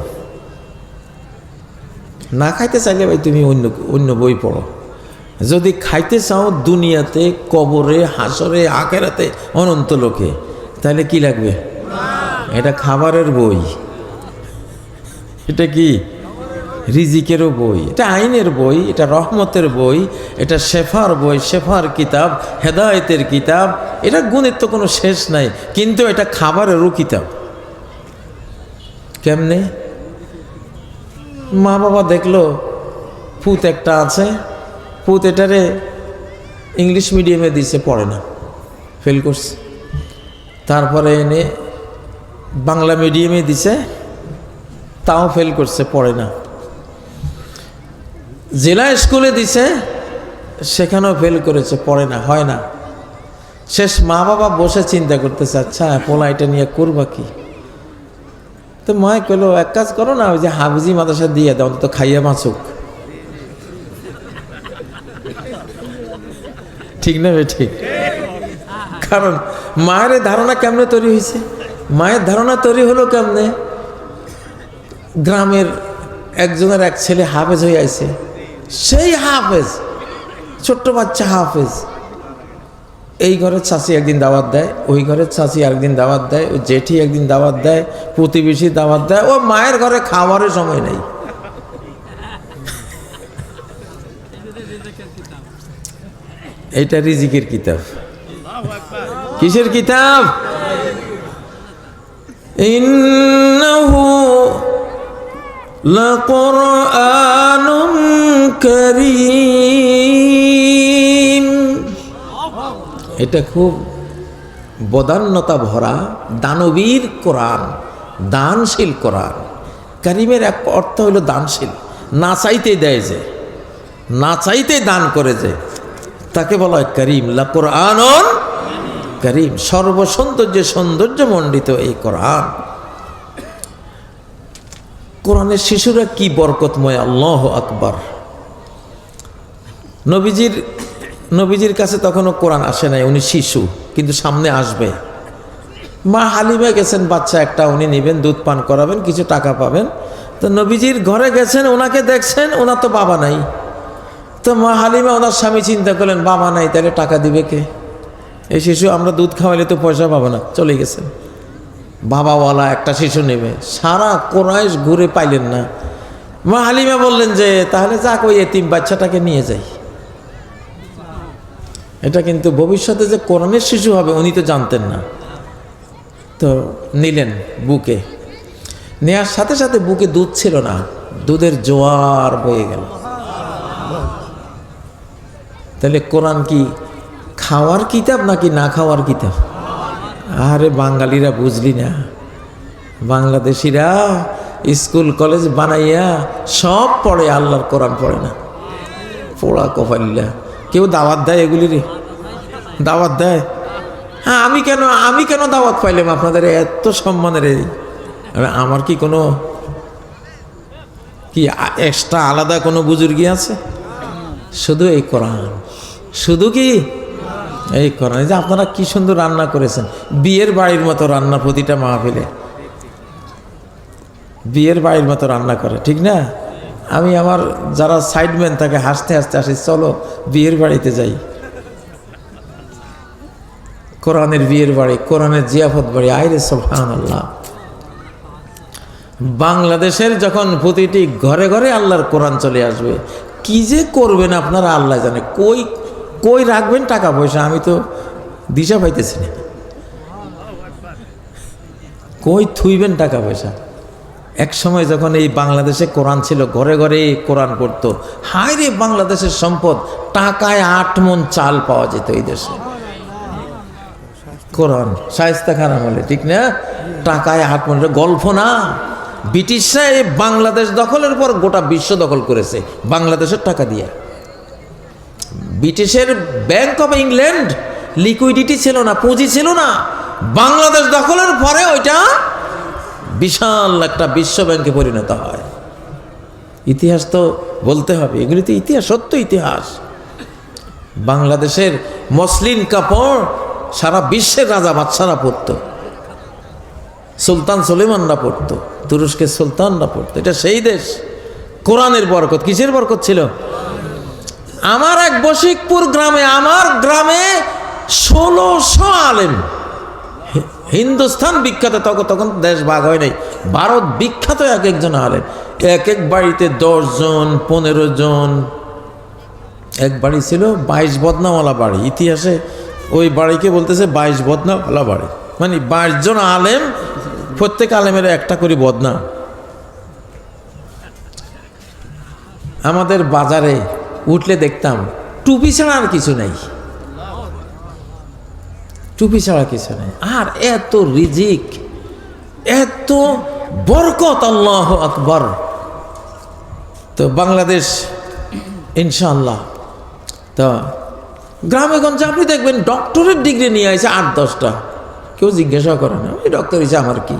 না খাইতে চাইলে ভাই তুমি অন্য বই পড়ো। যদি খাইতে চাও দুনিয়াতে, কবরে, হাসরে, আখেরাতে, অনন্ত লোকে, তাহলে কি লাগবে? এটা খাবারের বই, এটা কি রিজিকেরও বই, এটা আইনের বই, এটা রহমতের বই, এটা শেফার বই, শেফার কিতাব, হেদায়েতের কিতাব। এটা গুণের তো কোনো শেষ নাই, কিন্তু এটা খাবারেরও কিতাব। কেমনে? মা বাবা দেখলো পুত একটা আছে, পুত এটারে ইংলিশ মিডিয়ামে দিছে, পড়ে না, ফেল করছে। তারপরে এনে বাংলা মিডিয়ামে দিছে, তাও ফেল করছে, পড়ে না। জেলা স্কুলে দিছে, সেখানেও ফেল করেছে, পড়ে না, হয় না। শেষ মা বাবা বসে চিন্তা করতেছে, আচ্ছা পোলা এটা নিয়ে করবা কি? তো মা কইলো, এক কাজ করো না, ওই যে হাফিজি মাদ্রাসা দিয়ে দাও, অন্তত খাইয়া বাঁচুক। ঠিক না ভাই? ঠিক। কারণ মায়ের ধারণা কেমনে তৈরি হয়েছে? মায়ের ধারণা তৈরি হলো কেমনে? গ্রামের একজনের এক ছেলে হাফেজ হয়ে আছে, সেই হাফেজ, ছোট্ট বাচ্চা হাফেজ। এই ঘরের চাচি একদিন দাওয়াত দেয়, ওই ঘরের চাচি একদিন দাওয়াত দেয়, ওই জেঠি একদিন দাওয়াত দেয়, প্রতিবেশী দাওয়াত দেয়, ও মায়ের ঘরে খাওয়ারের সময় নেই। এইটা রিজিকের কিতাব। কিসের কিতাব? ইন্নাহু লাকুরআনুন কারীম। এটা খুব বদান্যতা ভরা দানবীর কোরআন, দানশীল কোরআন। কারিমের এক অর্থ হইল দানশীল। না চাইতেই দেয় যে, না চাইতেই দান করে যে, তাকে বলা হয় করিম। লা কোরআনুন করিম, সর্বসৌন্দর্যে সৌন্দর্যমণ্ডিত এই কোরআন। কোরআনের শিশুরা কি বরকতময়, আল্লাহু আকবার। নবীজির কাছে তখনও কোরআন আসে নাই, উনি শিশু, কিন্তু সামনে আসবে। মা হালিমা গেছেন, বাচ্চা একটা উনি নেবেন, দুধ পান করাবেন, কিছু টাকা পাবেন। তো নবীজির ঘরে গেছেন, ওনাকে দেখছেন, ওনার তো বাবা নাই। তো মা হালিমা ওনার স্বামী চিন্তা করলেন, বাবা নাই, তাহলে টাকা দিবে কে? এই শিশু আমরা দুধ খাওয়াইলে তো পয়সা পাবো না, চলে গেছেন। বাবাওয়ালা একটা শিশু নেবে, সারা কোরাইশ ঘুরে পাইলেন না। মা হালিমা বললেন যে তাহলে যাক, ওই এতিম বাচ্চাটাকে নিয়ে যাই। এটা কিন্তু ভবিষ্যতে যে কোরআনের শিশু হবে উনি তো জানতেন না। তো নিলেন বুকে, নেওয়ার সাথে সাথে বুকে দুধ ছিল না, দুধের জোয়ার বয়ে গেল। তাহলে কোরআন কি খাওয়ার কিতাব নাকি না খাওয়ার কিতাব? আরে বাঙালিরা বুঝলি না, বাংলাদেশিরা স্কুল কলেজ বানাইয়া সব পড়ে, আল্লাহর কোরআন পড়ে না। পোড়া কপাল্লা। কেউ দাওয়াত দেয় এগুলি রে, দাওয়াত দেয়? হ্যাঁ, আমি কেন দাওয়াত পাইলাম আপনাদের এত সম্মানের? আমার কি কোনো কি এক্সট্রা আলাদা কোনো বুজুর্গি আছে? শুধু এই কোরআন, শুধু কি এই কোরআন। যে আপনারা কি সুন্দর রান্না করেছেন, বিয়ের বাড়ির মতো রান্না, প্রতিটা মাহফিলে বিয়ের বাড়ির মতো রান্না করে, ঠিক না? আমি আমার যারা সাইডম্যান তাকে হাসতে হাসতে আসি, চলো বিয়ের বাড়িতে যাই। কোরআনের বিয়ের বাড়ি, কোরআনের জিয়াফত বাড়ি, আইরে সুবহানাল্লাহ। বাংলাদেশের যখন প্রতিটি ঘরে ঘরে আল্লাহর কোরআন চলে আসবে, কি যে করবেন আপনারা আল্লাহ জানে। কই রাখবেন টাকা পয়সা, আমি তো দিশা পাইতেছি না। কই থুইবেন টাকা পয়সা? এক সময় যখন এই বাংলাদেশে কোরআন ছিল, ঘরে ঘরে কোরআন পড়তো, হায় রে বাংলাদেশের সম্পদ, টাকায় 8 মণ চাল পাওয়া যেত এই দেশে। কোরআন শায়েস্তা খান আমলে, ঠিক না? টাকায় 8 মণ, গল্প না। ব্রিটিশরা এই বাংলাদেশ দখলের পর গোটা বিশ্ব দখল করেছে বাংলাদেশের টাকা দিয়ে। ব্রিটিশের ব্যাংক অফ ইংল্যান্ড লিকুইডিটি ছিল না, পুঁজি ছিল না। বাংলাদেশ দখলের পরে ওইটা বিশাল একটা বিশ্ব ব্যাংকে পরিণত হয়। ইতিহাস তো বলতে হবে, এগুলি তো ইতিহাস, সত্য ইতিহাস। বাংলাদেশের মসলিন কাপড় সারা বিশ্বের রাজা বাদশারা পরত, সুলতান সুলেমানরা পড়ত, তুরস্কের সুলতানরা পড়ত। এটা সেই দেশ। কোরআনের বরকত, কিসের বরকত ছিল? আমার এক বশিকপুর গ্রামে, আমার গ্রামে 1600 আলেম। হিন্দুস্তান বিখ্যাত, তখন দেশ ভাগ হয় নাই, ভারত বিখ্যাত এক একজন আলেম। এক এক বাড়িতে 10 জন 15 জন। এক বাড়ি ছিল 22 বদনাওয়ালা বাড়ি। ইতিহাসে ওই বাড়িকে বলতেছে 22 বদনাওয়ালা বাড়ি, মানে 22 জন আলেম, প্রত্যেক আলেমের একটা করে বদনা। আমাদের বাজারে উঠলে দেখতাম টুপি ছাড়া আর কিছু নাই, টুপি ছাড়া কিছু নাই। আর এত রিজিক, এত বরকত, আল্লাহু আকবার। তো বাংলাদেশ ইনশাআল্লাহ, তো গ্রামে গঞ্জে আপনি দেখবেন ডক্টরের ডিগ্রি নিয়ে আসে 8-10টা, কেউ জিজ্ঞাসা করে না ওই ডক্টর হিসেবে আমার কি।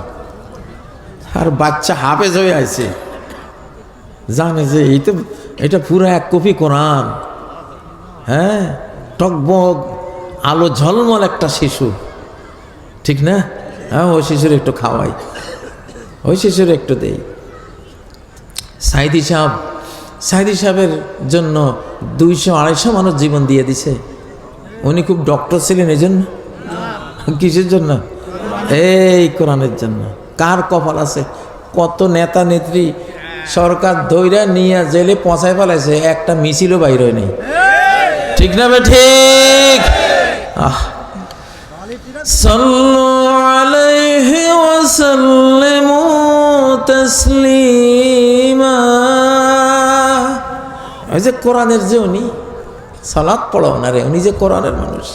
আর বাচ্চা হাফেজ হয়ে আছে, জানে যে এটা পুরো 1 কপি কোরআন। হ্যাঁ, টকবক আলো ঝলমল একটা শিশু, ঠিক না? হ্যাঁ, ওই শিশুর একটু খাওয়াই, ওই শিশুর একটু দেই। সাইদি সাহেবের জন্য 200-250 মানুষ জীবন দিয়ে দিছে। উনি খুব ডক্টর ছিলেন, এই জন্য। কিসের জন্য? এই কোরআনের জন্য। কার কপাল আছে? কত নেতা নেত্রী সরকার ধইরা নিয়ে জেলে পচায় ফেলাইছে, একটা মিছিলও বাইর হয় নাই, ঠিক না বে ঠিক? সাল্লু আলাইহি ওয়া সাল্লিমু তাসলিমা। ওই যে কোরআনের যে উনি সালাত পড়াও না রে, উনি যে কোরআনের মানুষ।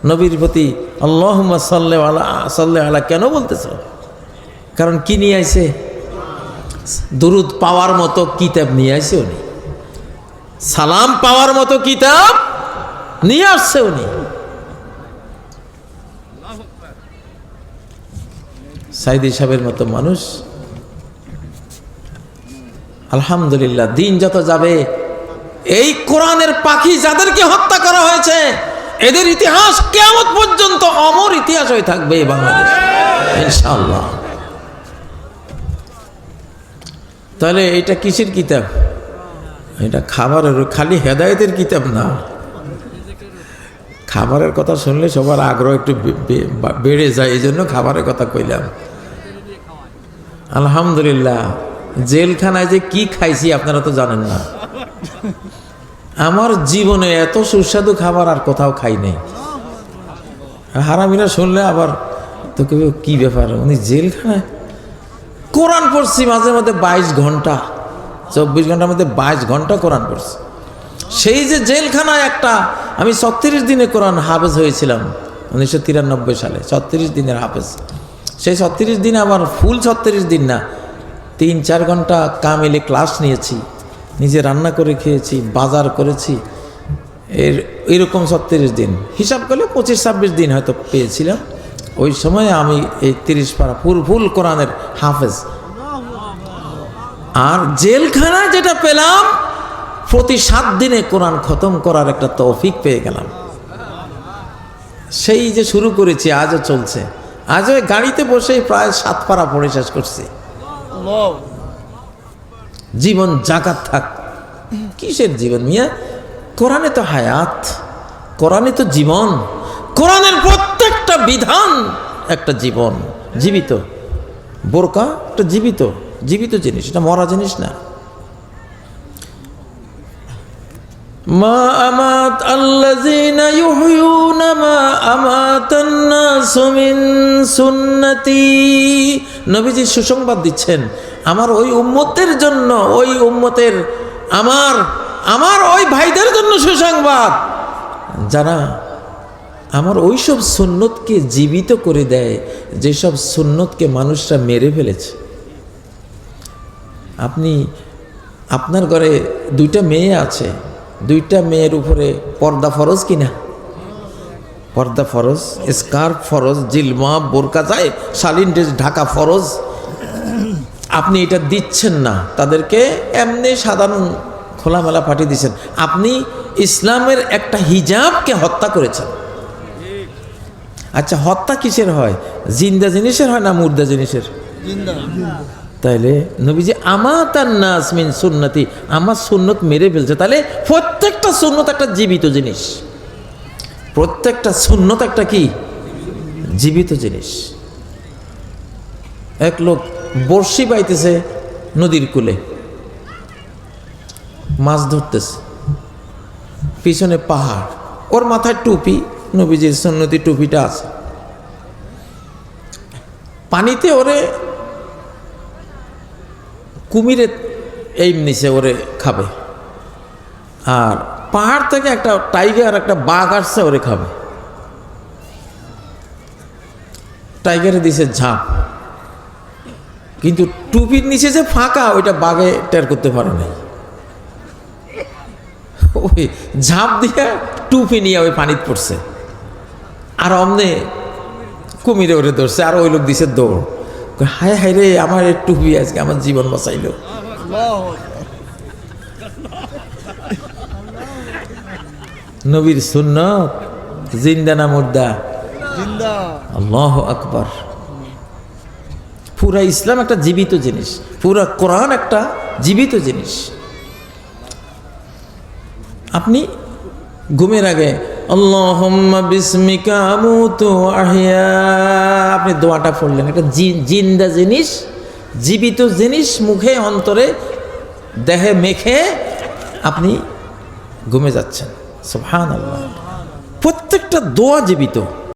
নবীর প্রতি আল্লাহুম্মা সাল্লি আলা কেন বলতেছ? কারণ কি নিয়ে আইছে? দুরুদ পাওয়ার মতো কিতাব নিয়ে আসে উনি, সালাম পাওয়ার মতো কিতাব নিয়ে আসছে উনি। সাইদি সাহেবের মতো মানুষ, আলহামদুলিল্লাহ। দিন যত যাবে এই কোরআনের পাখি যাদেরকে হত্যা করা হয়েছে এদের ইতিহাস কিয়ামত পর্যন্ত অমর ইতিহাস হয়ে থাকবে এই বাংলাদেশ, ইনশাআল্লাহ। তাহলে এটা কিসের কিতাব? এটা খাবারের, খালি হেদায়েতের কিতাব না। খাবারের কথা শুনলে সবার আগ্রহ একটু বেড়ে যায়, এই জন্য খাবারের কথা কইলাম। আলহামদুলিল্লাহ, জেলখানায় যে কি খাইছি আপনারা তো জানেন না। আমার জীবনে এত সুস্বাদু খাবার আর কোথাও খাই নাই। হারামিরা শুনলে আবার তো কেউ কি ব্যাপার, উনি জেলখানায় কোরআন পড়ছি মাঝে মাঝে 22 ঘন্টা, 24 ঘন্টার মধ্যে 22 ঘন্টা কোরআন পড়ছি। সেই যে জেলখানায় একটা, আমি 36 দিনে কোরআন হাফেজ হয়েছিলাম 1993 সালে, 36 দিনের হাফেজ। সেই 36 দিনে আমার ফুল 36 দিন না, 3-4 ঘন্টা কামিলে ক্লাস নিয়েছি, নিজে রান্না করে খেয়েছি, বাজার করেছি, এরকম 36 দিন হিসাব করলে 25-26 দিন হয়তো পেয়েছিলাম। ওই সময় আমি এই 30 পারা ফুল কোরআনের হাফেজ। আর জেলখানায় যেটা পেলাম, প্রতি 7 দিনে কোরআন খতম করার একটা তৌফিক পেয়ে গেলাম। সেই যে শুরু করেছি আজও চলছে। আজও গাড়িতে বসেই প্রায় 7 পারা পড়ে শেষ করছি। জীবন জাকাত থাক, কিসের জীবন মিয়া? কোরআনে তো হায়াত, কোরআনে তো জীবন, কোরআনের প্রত্যেকটা বিধান একটা জীবন, জীবিত। বোরকা একটা জীবিত জিনিস, এটা মরা জিনিস না। মা আমাত আল্লাযিনা ইউহয়ুনা মা আমাতান নাসু মিন সুন্নতি। নবীজি সুসংবাদ দিচ্ছেন আমার ওই উম্মতের জন্য, ওই উম্মতের আমার ওই ভাইদের জন্য সুসংবাদ, যারা আমার ওইসব সুন্নতকে জীবিত করে দেয় যেসব সুন্নতকে মানুষরা মেরে ফেলেছে। আপনার ঘরে 2টা মেয়ে আছে, 2টা মেয়ের উপরে পর্দা ফরজ কিনা? পর্দা ফরজ, স্কার্ফ ফরজ, জিলমা বোরকা যায়, শালীন ড্রেস ঢাকা ফরজ। আপনি এটা দিচ্ছেন না, তাদেরকে এমনি সাধারণ খোলামেলা পাঠিয়ে দিচ্ছেন। আপনি ইসলামের একটা হিজাবকে হত্যা করেছেন। আচ্ছা, হত্যা কিসের হয়? জিন্দা জিনিসের হয় না মুর্দা জিনিসের? তাইলে নবীজি আমাতান নাস মিন সুন্নতি, আমার সুন্নত মেরে ফেলছে। তাহলে প্রত্যেকটা সুন্নত একটা জীবিত জিনিস, প্রত্যেকটা সুন্নত একটা কি জীবিত জিনিস। এক লোক বড়শি পাইতেছে নদীর কূলে, মাছ ধরতেছে, পিছনে পাহাড়, ওর মাথায় টুপি, নবীজির সুন্নতি টুপিটা আছে। পানিতে ওরে কুমিরে এইম নিচে ওরে খাবে, আর পাহাড় থেকে একটা টাইগার, একটা বাঘ আসছে ওরে খাবে। টাইগারে দিছে ঝাঁপ, কিন্তু টুপির নিচে যে ফাঁকা ওইটা বাঘে টের করতে পারে নাই। ওই ঝাঁপ দিয়ে টুপি নিয়ে ওই পানিতে পড়ছে, আর অমনে কুমিরে ওরে ধরছে, আর ওই লোক দিছে দৌড়। হায় হায় রে, আমার এই টুপি আজকে আমার জীবন বাঁচাইল। নবীর সুন্নত জিন্দা না মুর্দা? আল্লাহু আকবার। পুরা ইসলাম একটা জীবিত জিনিস, পুরা কোরআন একটা জীবিত জিনিস। আপনি ঘুমের আগে আল্লাহুম্মা বিসমিকা আমুতু ওয়া আহইয়া, আপনি দোয়াটা পড়লেন, একটা জিন্দা জিনিস, জীবিত জিনিস মুখে অন্তরে দেহে মেখে আপনি ঘুমে যাচ্ছেন। সুবহানাল্লাহ। প্রত্যেকটা দোয়া জীবিত।